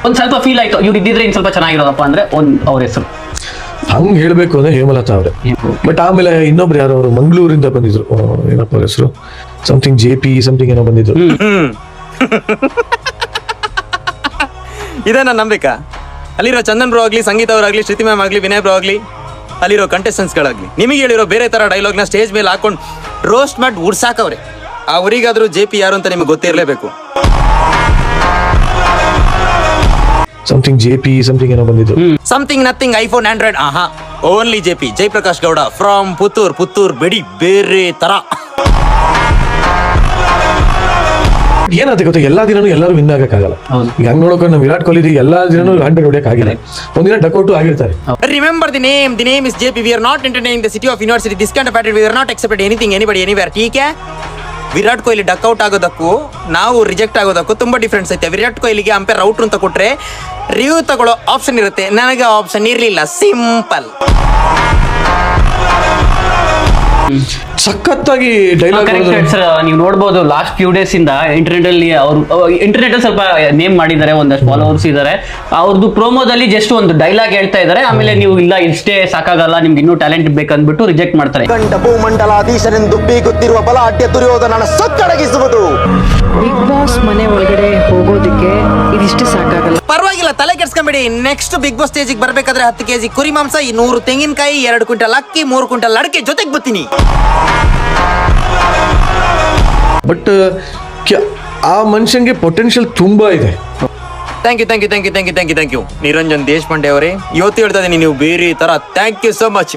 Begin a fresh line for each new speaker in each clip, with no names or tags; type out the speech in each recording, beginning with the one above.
ಒಂದ್ ಸ್ವಲ್ಪ ಫೀಲ್ ಆಯ್ತು ಇವ್ರು ಇದ್ದಿದ್ರೆ ಇನ್ ಸ್ವಲ್ಪ ಚೆನ್ನಾಗಿರೋದಪ್ಪ ಅಂದ್ರೆ ಅವ್ರ ಹೆಸರು
ಹಂಗ್ ಹೇಳ್ಬೇಕು ಅಂದ್ರೆ ಹೇಮಲತಾ ಅವ್ರೆ. ಬಟ್ ಆಮೇಲೆ ಇನ್ನೊಬ್ರು ಯಾರೋ ಅವರು ಮಂಗಳೂರಿಂದ ಬಂದಿದ್ರು, ಏನಪ್ಪ ಅವ್ರ ಹೆಸರು, ಸಮಥಿಂಗ್ JP ಸಮಥಿಂಗ್ ಏನೋ ಬಂದಿದ್ರು.
ಇದೇ ನನ್ನ ನಂಬಿಕೆ. ಅಲ್ಲಿರೋ ಚಂದನ್ ಬ್ರೋ ಆಗ್ಲಿ, ಸಂಗೀತ ಅವರಾಗ್ಲಿ, ಶ್ರುತಿ ಮ್ಯಾಮ್ ಆಗ್ಲಿ, ವಿನಯ್ ಬ್ರೋ ಆಗ್ಲಿ, ಅಲ್ಲಿರೋ ಕಂಟೆಸ್ಟೆಂಟ್ಸ್ಗಳಾಗ್ಲಿ, ನಿಮಗೆ ಹೇಳಿರೋ ಬೇರೆ ತರ ಡೈಲಾಗ್ನ ಸ್ಟೇಜ್ ಮೇಲೆ ಹಾಕೊಂಡು ರೋಸ್ಟ್ ಮಾಡಿ ಉಡ್ಸಾಕವ್ರೆ. ಆ ಊರಿಗಾದ್ರೂ JP ಯಾರು ಅಂತ ನಿಮ್ಗೆ ಗೊತ್ತಿರಲೇಬೇಕು.
ಸಮಥಿಂಗ್ JP ಸಮಥಿಂಗ್ ಏನೋ ಬಂದಿದ್ರು.
Something nothing iPhone Android. ಆಹಾ, only JP Jayaprakash Gowda from Puttur ಬಿಡಿ ಬೇರೆ ತರ.
ಏನಾಗುತ್ತೆ ಗೊತ್ತಾ, ಎಲ್ಲಾ ದಿನನೂ ಎಲ್ಲರೂ ವಿನ್ ಆಗಕ್ಕಾಗಲ್ಲ. ಈಗ ಹಂಗ್ ನೋಡೋಕೆ ನಾವು ವಿರಾಟ್ ಕೊಹ್ಲಿ ಎಲ್ಲಾ ದಿನನೂ 100 ಹೊಡಿಯಕ್ ಆಗಿಲ್ಲ, ಒಂದಿನ ಡಕ್ಔಟ್ ಆಗಿರ್ತಾರೆ.
Remember the name is JP. We are not entertaining the city of university. This kind of attitude, we are not accepted anything, anybody, anywhere. ठीक है? ವಿರಾಟ್ ಕೊಹ್ಲಿ ಡಕ್ಔಟ್ ಆಗೋದಕ್ಕೂ ನಾವು ರಿಜೆಕ್ಟ್ ಆಗೋದಕ್ಕೂ ತುಂಬಾ ಡಿಫ್ರೆನ್ಸ್ ಐತೆ. ವಿರಾಟ್ ಕೊಹ್ಲಿಗೆ ಅಂಪೇರ್ ಔಟ್ ಅಂತ ಕೊಟ್ರೆ ರಿವ್ಯೂ ತಗೊಳ್ಳೋ option ಇರುತ್ತೆ, ನನಗೆ ಆಪ್ಷನ್ ಇರ್ಲಿಲ್ಲ. ಸಿಂಪಲ್.
ಸಖತ್ತಾಗಿ ಡೈಲಾಗ್
ನೀವು ನೋಡ್ಬೋದು. ಲಾಸ್ಟ್ ಫ್ಯೂ ಡೇಸ್ ಇಂದ ಇಂಟರ್ನೆಟ್ ಅಲ್ಲಿ ಸ್ವಲ್ಪ ನೇಮ್ ಮಾಡಿದ್ದಾರೆ, ಒಂದಷ್ಟು ಫಾಲೋವರ್ಸ್ ಇದ್ದಾರೆ. ಅವ್ರದ್ದು ಪ್ರೋಮೋದಲ್ಲಿ ಜಸ್ಟ್ ಒಂದು ಡೈಲಾಗ್ ಹೇಳ್ತಾ ಇದ್ದಾರೆ, ಆಮೇಲೆ ನೀವು ಇಲ್ಲ ಇಷ್ಟೇ ಸಾಕಾಗಲ್ಲ, ನಿಮ್ಗೆ ಇನ್ನೂ ಟ್ಯಾಲೆಂಟ್ ಬೇಕಂದ್ಬಿಟ್ಟು ರಿಜೆಕ್ಟ್ ಮಾಡ್ತಾರೆ.
ಕಂಡ ಭೂಮಂಡಲಾಧೀಶನೆಂದು ಬೀಗುತ್ತಿರುವ ಬಲಾಢ್ಯ ದುರ್ಯೋಧನನ ಸಕ್ಕಡಗಿಸುವುದು.
ಬಿಗ್ ಬಾಸ್ ಮನೆ ಒಳಗಡೆ ಹೋಗೋದಕ್ಕೆ ಇದಿಷ್ಟು ಸಾಕಾಗಲ್ಲ.
ಪರವಾಗಿಲ್ಲ, ತಲೆ ಕೆಡ್ಸ್ಕೊಂಬೇಡಿ. ನೆಕ್ಸ್ಟ್ ಬಿಗ್ ಬಾಸ್ ಸ್ಟೇಜಿಗೆ ಬರ್ಬೇಕಾದ್ರೆ 10 kg ಕುರಿ ಮಾಂಸ, 100 ತೆಂಗಿನಕಾಯಿ, 2 ಕ್ವಿಂಟಲ್ ಅಕ್ಕಿ, 3 ಕ್ವಿಂಟಲ್ ಅಡಿಕೆ ಜೊತೆಗೆ ಬರ್ತೀನಿ.
ಬಟ್ ಆ ಮನುಷ್ಯನ್ಗೆ ಪೊಟೆನ್ಶಿಯಲ್ ತುಂಬಾ ಇದೆ.
ಥ್ಯಾಂಕ್ ಯು ನಿರಂಜನ್ ದೇಶಪಾಂಡೆ ಅವರೇ. ಇವತ್ತು ಹೇಳ್ತಾ ಇದೀನಿ, ನೀವು ಬೇರೆ ತರ. Thank you so much,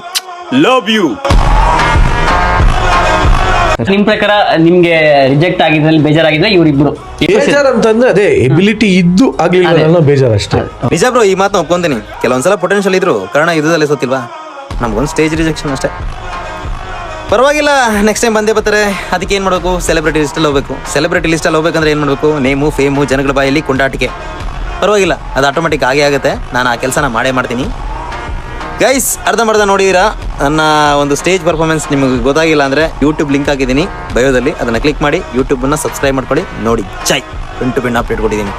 love you.
ನಿಮ್ ಪ್ರಕಾರ ನಿಮ್ಗೆ ರಿಜೆಕ್ಟ್ ಆಗಿದ್ರಲ್ಲಿ ಬೇಜಾರಾಗಿದೆ ಇವರಿಬ್ರು?
ಬೇಜಾರ್ ಅಂತಂದ್ರೆ ಅದೇ ಎಬಿಲಿಟಿ ಇದ್ದು ಆಗ್ಲಿಲ್ಲ ಅನ್ನೋ ಬೇಜಾರ್ ಅಷ್ಟೇ.
ನಿಜ ಬ್ರೋ, ಈ ಮಾತನ್ನ ಒಪ್ಕೊಂತೀನಿ. ಕೆಲವೊಂದ್ಸಲ ಪೊಟೆನ್ಶಿಯಲ್ ಇದ್ರು ಕಾರಣ ಯುದ್ಧದಲ್ಲಿ ಸೋತಿಲ್ವಾ, ನಮ್ಗೊಂದು ಸ್ಟೇಜ್ ರಿಜೆಕ್ಷನ್ ಅಷ್ಟೇ. ಪರವಾಗಿಲ್ಲ, ನೆಕ್ಸ್ಟ್ ಟೈಮ್ ಬಂದೇ ಬರ್ತಾರೆ. ಅದಕ್ಕೆ ಏನು ಮಾಡಬೇಕು, ಸೆಲೆಬ್ರಿಟಿ ಲಿಸ್ಟಲ್ಲಿ ಹೋಗ್ಬೇಕಂದ್ರೆ ಏನು ಮಾಡಬೇಕು, ನೇಮು ಫೇಮು, ಜನಗಳ ಬಾಯಲ್ಲಿ ಕೊಂಡಾಟಿಕೆ. ಪರವಾಗಿಲ್ಲ, ಅದು ಆಟೋಮೆಟಿಕ್ ಆಗೇ ಆಗುತ್ತೆ. ನಾನು ಆ ಕೆಲಸನ ಮಾಡ್ತೀನಿ. ಗೈಸ್, ಅರ್ಧಂಬರ್ಧ ನೋಡಿದ್ದೀರಾ. ನನ್ನ ಒಂದು ಸ್ಟೇಜ್ ಪರ್ಫಾರ್ಮೆನ್ಸ್ ನಿಮಗೆ ಗೊತ್ತಾಗಿಲ್ಲ ಅಂದರೆ ಯೂಟ್ಯೂಬ್ ಲಿಂಕ್ ಹಾಕಿದ್ದೀನಿ ಬಯೋದಲ್ಲಿ, ಅದನ್ನು ಕ್ಲಿಕ್ ಮಾಡಿ ಯೂಟ್ಯೂಬನ್ನು ಸಬ್ಸ್ಕ್ರೈಬ್ ಮಾಡ್ಕೊಳ್ಳಿ, ನೋಡಿ. ಜೈ ಪಿನ್ ಟು ಪಿನ್ ಅಪ್ಡೇಟ್ ಕೊಟ್ಟಿದ್ದೀನಿ.